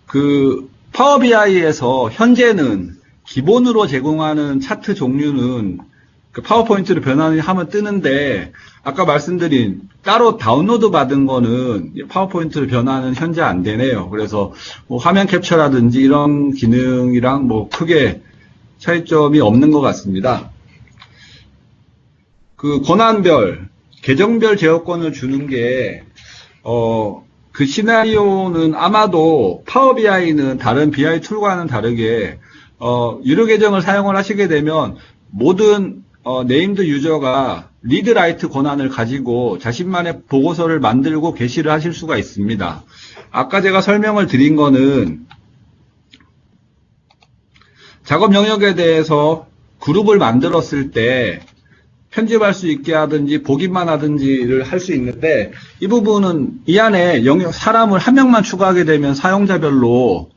[SPEAKER 2] 그 파워 BI에서 현재는 기본으로 제공하는 차트 종류는 그 파워포인트를 변환하면 뜨는데 아까 말씀드린 따로 다운로드 받은 거는 파워포인트를 변환은 현재 안 되네요. 그래서 뭐 화면 캡처라든지 이런 기능이랑 뭐 크게 차이점이 없는 것 같습니다. 그 권한별, 계정별 제어권을 주는 게 그 시나리오는 아마도 파워 BI는 다른 BI 툴과는 다르게 유료 계정을 사용을 하시게 되면 모든 네임드 유저가 리드 라이트 권한을 가지고 자신만의 보고서를 만들고 게시를 하실 수가 있습니다. 아까 제가 설명을 드린 거는 작업 영역에 대해서 그룹을 만들었을 때 편집할 수 있게 하든지 보기만 하든지를 할 수 있는데 이 부분은 이 안에 사람을 한 명만 추가하게 되면 사용자별로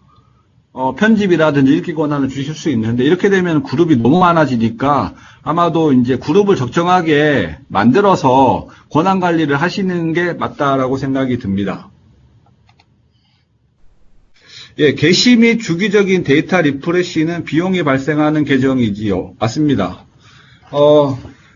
[SPEAKER 2] 편집이라든지 읽기 권한을 주실 수 있는데 이렇게 되면 그룹이 너무 많아지니까 아마도 이제 그룹을 적정하게 만들어서 권한 관리를 하시는 게 맞다라고 생각이 듭니다. 예, 게시 및 주기적인 데이터 리프레시는 비용이 발생하는 계정이지요. 맞습니다.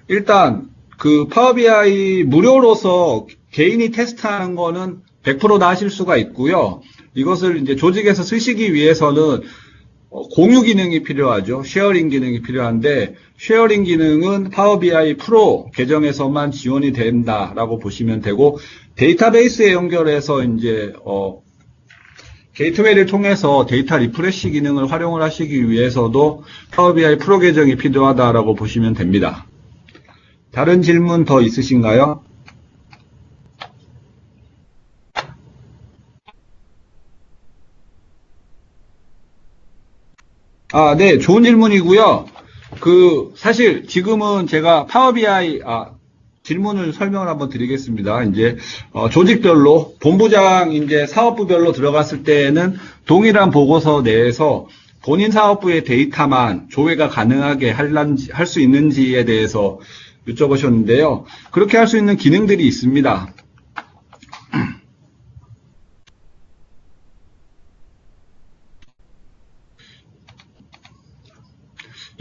[SPEAKER 2] 일단 그 파워 BI 무료로서 개인이 테스트하는 거는 100%다 하실 수가 있고요. 이것을 이제 조직에서 쓰시기 위해서는 공유 기능이 필요하죠. 쉐어링 기능이 필요한데 쉐어링 기능은 파워 BI 프로 계정에서만 지원이 된다라고 보시면 되고 데이터베이스에 연결해서 이제 게이트웨이를 통해서 데이터 리프레시 기능을 활용을 하시기 위해서도 파워 BI 프로 계정이 필요하다라고 보시면 됩니다. 다른 질문 더 있으신가요? 네, 좋은 질문이고요. 사실 지금은 제가 파워 BI, 질문을 설명을 한번 드리겠습니다. 이제, 조직별로, 본부장, 이제 사업부별로 들어갔을 때에는 동일한 보고서 내에서 본인 사업부의 데이터만 조회가 가능하게 할 수 있는지에 대해서 여쭤보셨는데요. 그렇게 할 수 있는 기능들이 있습니다.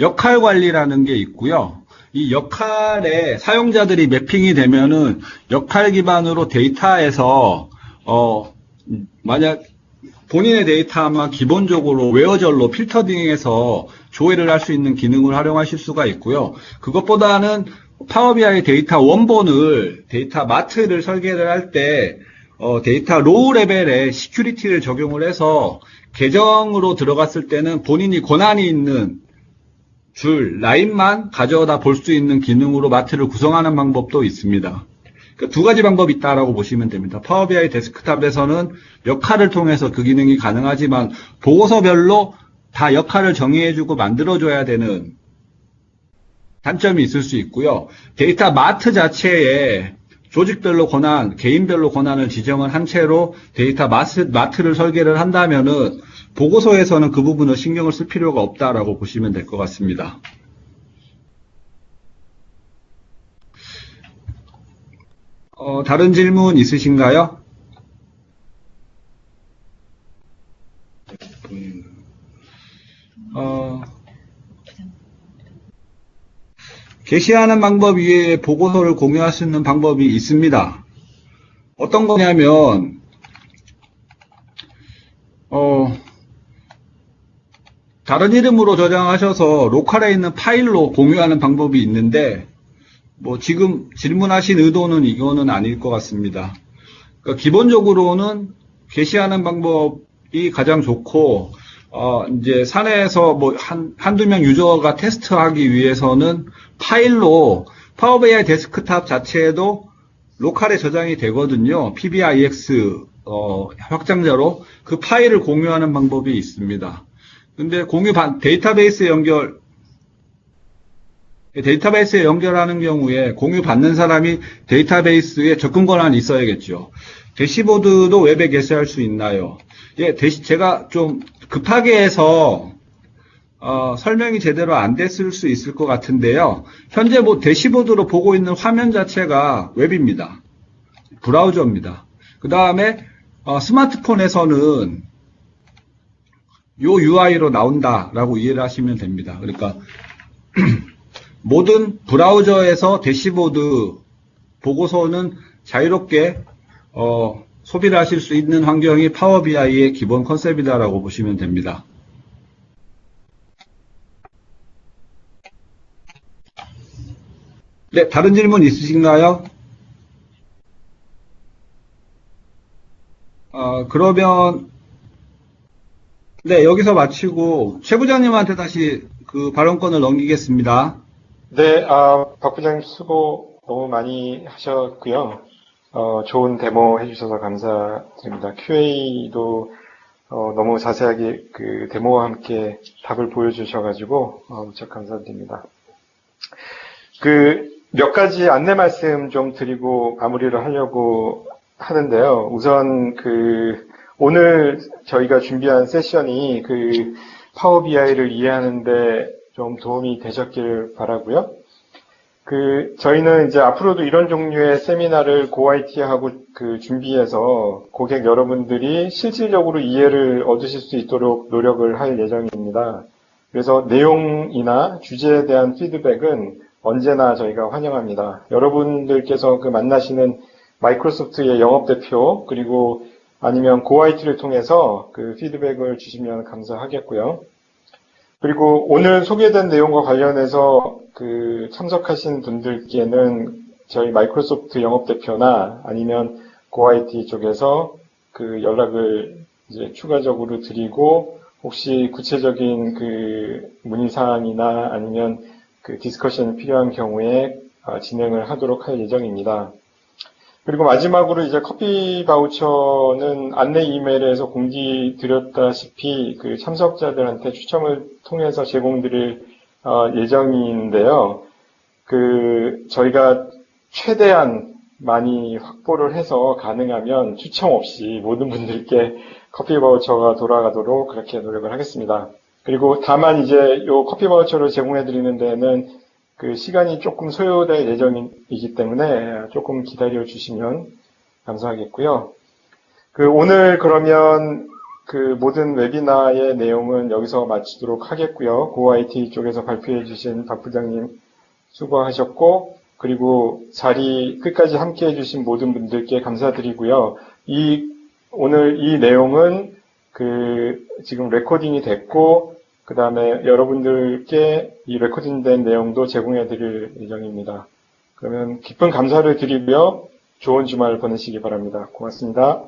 [SPEAKER 2] 역할 관리라는 게 있고요. 이 역할에 사용자들이 매핑이 되면은 역할 기반으로 데이터에서 만약 본인의 데이터만 기본적으로 웨어절로 필터링해서 조회를 할 수 있는 기능을 활용하실 수가 있고요. 그것보다는 파워 BI 데이터 원본을 데이터 마트를 설계를 할 때 데이터 로우 레벨의 시큐리티를 적용을 해서 계정으로 들어갔을 때는 본인이 권한이 있는 줄 라인만 가져다 볼 수 있는 기능으로 마트를 구성하는 방법도 있습니다. 그러니까 두 가지 방법이 있다라고 보시면 됩니다. 파워 BI 데스크탑에서는 역할을 통해서 그 기능이 가능하지만 보고서별로 다 역할을 정의해주고 만들어줘야 되는 단점이 있을 수 있고요. 데이터 마트 자체에 조직별로 권한, 개인별로 권한을 지정을 한 채로 데이터 마트를 설계를 한다면은 보고서에서는 그 부분을 신경을 쓸 필요가 없다라고 보시면 될 것 같습니다. 다른 질문 있으신가요? 게시하는 방법 위에 보고서를 공유할 수 있는 방법이 있습니다. 어떤 거냐면 다른 이름으로 저장하셔서 로컬에 있는 파일로 공유하는 방법이 있는데 뭐 지금 질문하신 의도는 이거는 아닐 것 같습니다. 그러니까 기본적으로는 게시하는 방법이 가장 좋고 이제 사내에서 뭐 한두 명 유저가 테스트하기 위해서는 파일로 파워 BI 데스크탑 자체에도 로컬에 저장이 되거든요. PBIX 확장자로 그 파일을 공유하는 방법이 있습니다. 근데 데이터베이스에 연결하는 경우에 공유 받는 사람이 데이터베이스에 접근 권한이 있어야겠죠. 대시보드도 웹에 게시할 수 있나요? 예, 제가 좀 급하게 해서 설명이 제대로 안 됐을 수 있을 것 같은데요. 현재 대시보드로 보고 있는 화면 자체가 웹입니다. 브라우저입니다. 그 다음에 스마트폰에서는 요 UI로 나온다라고 이해를 하시면 됩니다. 그러니까 모든 브라우저에서 대시보드 보고서는 자유롭게 소비를 하실 수 있는 환경이 파워 BI의 기본 컨셉이다라고 보시면 됩니다. 네, 다른 질문 있으신가요? 그러면 네, 여기서 마치고 최 부장님한테 다시 그 발언권을 넘기겠습니다.
[SPEAKER 1] 네, 박 부장님 수고 너무 많이 하셨고요. 좋은 데모 해주셔서 감사드립니다. QA도 너무 자세하게 그 데모와 함께 답을 보여주셔가지고 무척 감사드립니다. 몇 가지 안내 말씀 좀 드리고 마무리를 하려고 하는데요. 우선 오늘 저희가 준비한 세션이 파워 BI를 이해하는데 좀 도움이 되셨길 바라고요. 저희는 이제 앞으로도 이런 종류의 세미나를 고IT하고 준비해서 고객 여러분들이 실질적으로 이해를 얻으실 수 있도록 노력을 할 예정입니다. 그래서 내용이나 주제에 대한 피드백은 언제나 저희가 환영합니다. 여러분들께서 만나시는 마이크로소프트의 영업대표 그리고 아니면 고IT를 통해서 피드백을 주시면 감사하겠고요. 그리고 오늘 소개된 내용과 관련해서 참석하신 분들께는 저희 마이크로소프트 영업대표나 아니면 고IT 쪽에서 연락을 이제 추가적으로 드리고 혹시 구체적인 문의사항이나 아니면 디스커션이 필요한 경우에 진행을 하도록 할 예정입니다. 그리고 마지막으로 이제 커피 바우처는 안내 이메일에서 공지 드렸다시피 참석자들한테 추첨을 통해서 제공드릴 예정인데요. 저희가 최대한 많이 확보를 해서 가능하면 추첨 없이 모든 분들께 커피 바우처가 돌아가도록 그렇게 노력을 하겠습니다. 그리고 다만 이제 요 커피 바우처를 제공해 드리는 데에는 시간이 조금 소요될 예정이기 때문에 조금 기다려 주시면 감사하겠고요. 오늘 그러면 모든 웨비나의 내용은 여기서 마치도록 하겠고요. 고IT 쪽에서 발표해 주신 박 부장님 수고하셨고, 그리고 자리 끝까지 함께 해주신 모든 분들께 감사드리고요. 오늘 이 내용은 지금 레코딩이 됐고, 그 다음에 여러분들께 이 레코딩된 내용도 제공해 드릴 예정입니다. 그러면 깊은 감사를 드리고요. 좋은 주말 보내시기 바랍니다. 고맙습니다.